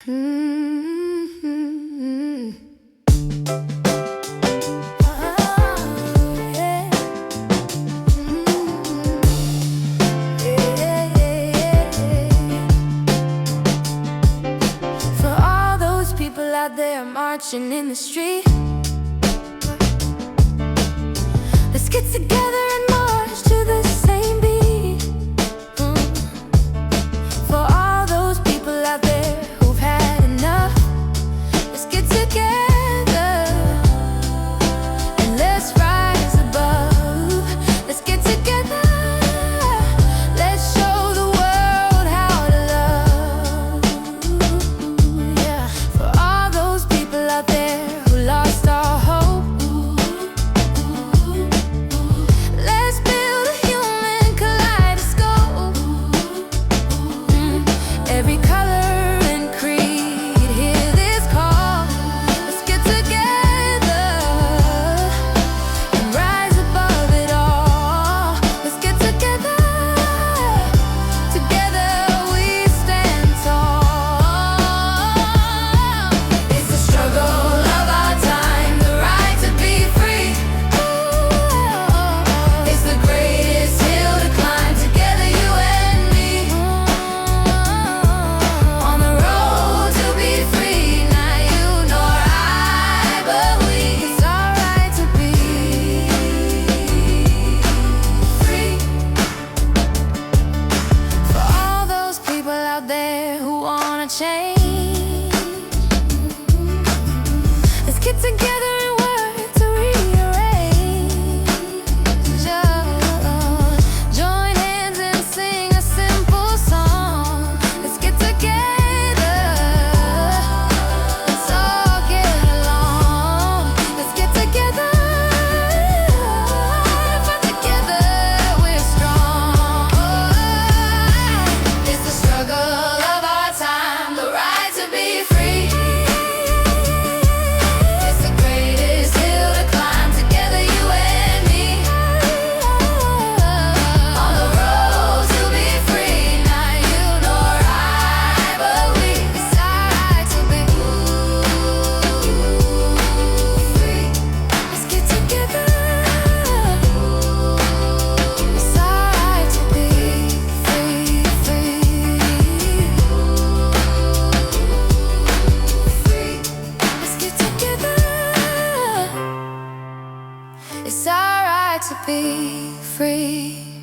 Mm-hmm. For all those people out there marching in the street, let's get together and march to the same beat. For all those people out there who've had enough, let's get together and let's rise above. Let's get together, let's show the world how to love. Yeah. For all those people out there who lost all hope, let's build a human kaleidoscope. Every color and creed, hear this call. Let's get together and rise above it all. Let's get together, together we stand tall. It's the struggle of our time, the right to be free. It's the greatest hill to climb, together you and me. On the road to be free, not you nor I, but we. It's alright to be free. For all those people out there who wanna change, let's get together and work to rearrange. Join hands and sing a simple song. Let's get together, let's all get along. Let's get together, for together we're strong. It's the struggle of our time, the right to be free. It's the greatest hill to climb, together you and me. On the road to be free, not you nor I, but we. It's alright to be free. Let's get together. It's alright to be free, free. Let's get together. It's alright to be free.